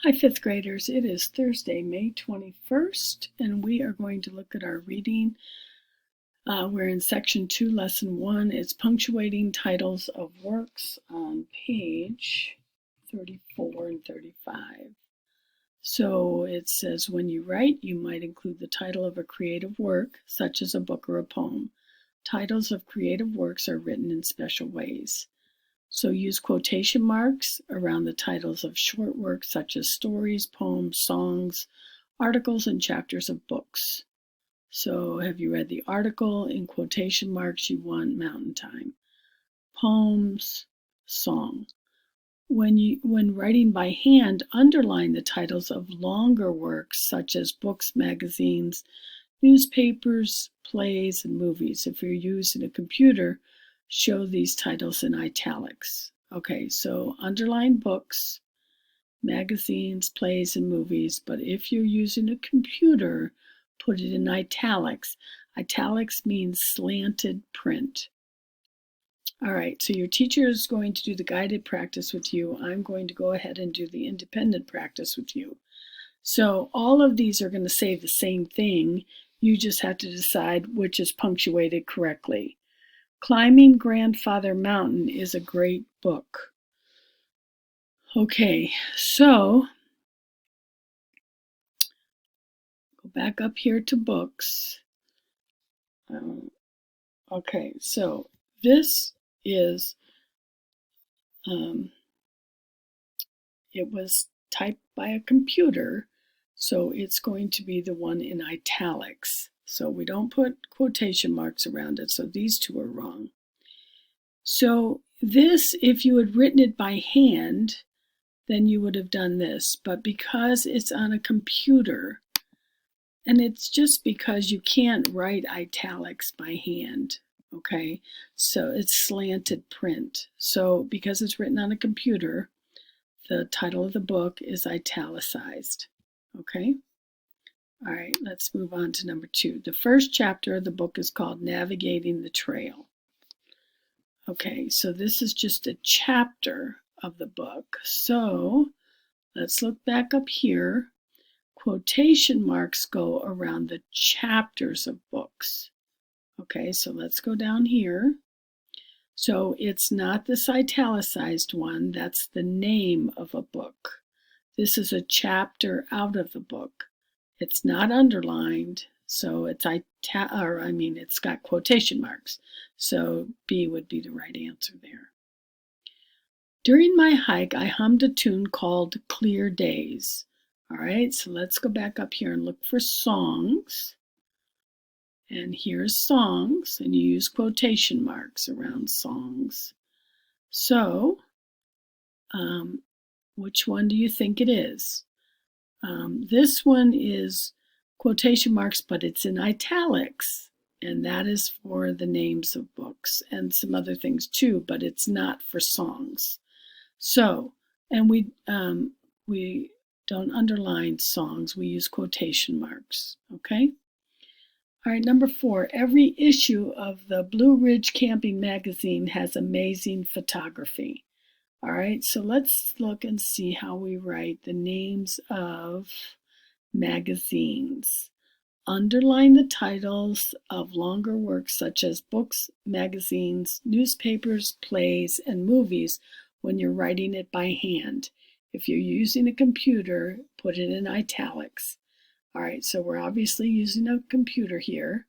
Hi, fifth graders. It is Thursday, May 21st, and we are going to look at our reading. We're in section 2, lesson 1. It's punctuating titles of works on page 34 and 35. So it says, when you write, you might include the title of a creative work, such as a book or a poem. Titles of creative works are written in special ways. So use quotation marks around the titles of short works such as stories, poems, songs, articles, and chapters of books. So have you read the article? In quotation marks, you want Mountain Time. Poems, song. When writing by hand, underline the titles of longer works such as books, magazines, newspapers, plays, and movies. If you're using a computer, show these titles in italics. Okay, so underline books, magazines, plays, and movies, but if you're using a computer, put it in italics. Italics means slanted print. All right, so your teacher is going to do the guided practice with you. I'm going to go ahead and do the independent practice with you. So all of these are going to say the same thing. You just have to decide which is punctuated correctly. Climbing Grandfather Mountain is a great book. Okay, so go back up here to books. Okay, so this is, it was typed by a computer, so it's going to be the one in italics. So we don't put quotation marks around it, so these two are wrong. So this, if you had written it by hand, then you would have done this. But because it's on a computer, and it's just because you can't write italics by hand, okay? So it's slanted print. So because it's written on a computer, the title of the book is italicized, okay? All right, let's move on to number 2. The first chapter of the book is called Navigating the Trail. Okay, so this is just a chapter of the book. So let's look back up here. Quotation marks go around the chapters of books. Okay, so let's go down here. So it's not this italicized one, that's the name of a book. This is a chapter out of the book. It's not underlined, so it's it's got quotation marks. So B would be the right answer there. During my hike, I hummed a tune called Clear Days. All right, so let's go back up here and look for songs. And here's songs, and you use quotation marks around songs. So, which one do you think it is? This one is quotation marks, but it's in italics, and that is for the names of books and some other things too, but it's not for songs. So, and we don't underline songs, we use quotation marks, okay? All right, number 4, every issue of the Blue Ridge Camping Magazine has amazing photography. All right, so let's look and see how we write the names of magazines. Underline the titles of longer works such as books, magazines, newspapers, plays, and movies when you're writing it by hand. If you're using a computer, put it in italics. All right, so we're obviously using a computer here.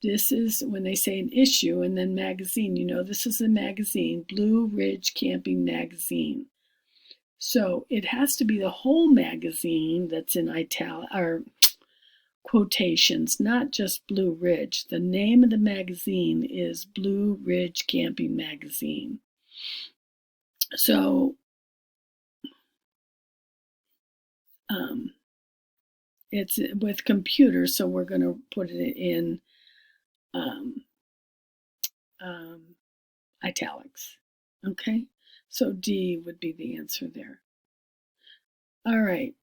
This is when they say an issue and then magazine, you know this is a magazine, Blue Ridge Camping Magazine. So it has to be the whole magazine that's in italic or quotations, not just Blue Ridge. The name of the magazine is Blue Ridge Camping Magazine. So it's with computers, so we're going to put it in italics. Okay, so D would be the answer there. All right,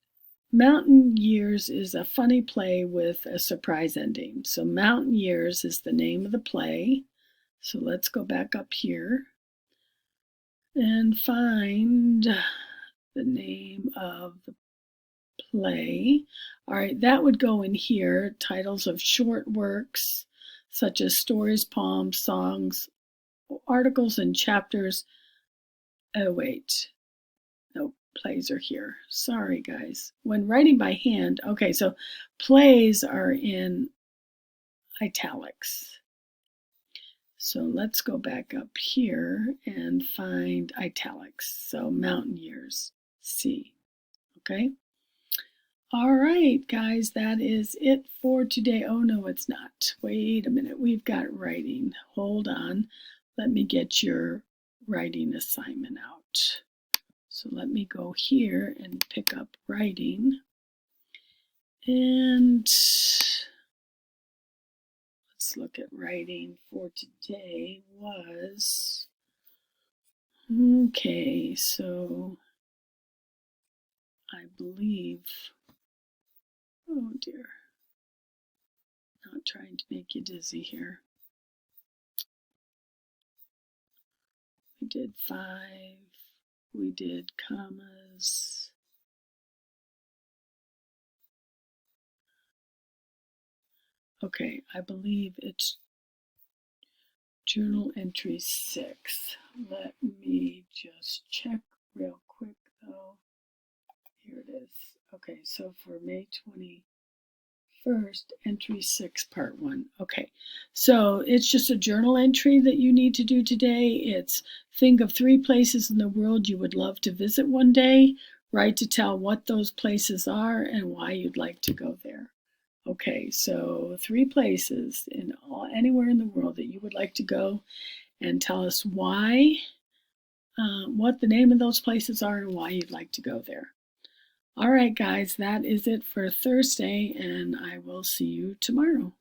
Mountain Years is a funny play with a surprise ending. So Mountain Years is the name of the play. So let's go back up here and find the name of the play. All right, that would go in here. Titles of short works, such as stories, poems, songs, articles, and chapters. Oh, wait. No, plays are here. Sorry, guys. When writing by hand, okay, so plays are in italics. So let's go back up here and find italics. So mountain years, C. Okay. All right, guys, that is it for today. Oh, no, it's not. Wait a minute. We've got writing. Hold on. Let me get your writing assignment out. So let me go here and pick up writing. And let's look at writing for today was, okay, so I believe, oh dear, not trying to make you dizzy here. We did 5, we did commas. Okay, I believe it's journal entry 6. Let me just check real quick though. Here it is. Okay, so for May 21st, entry 6, part 1. Okay, so it's just a journal entry that you need to do today. It's think of 3 places in the world you would love to visit one day. Write to tell what those places are and why you'd like to go there. Okay, so 3 places in anywhere in the world that you would like to go, and tell us why, what the name of those places are and why you'd like to go there. All right, guys, that is it for Thursday, and I will see you tomorrow.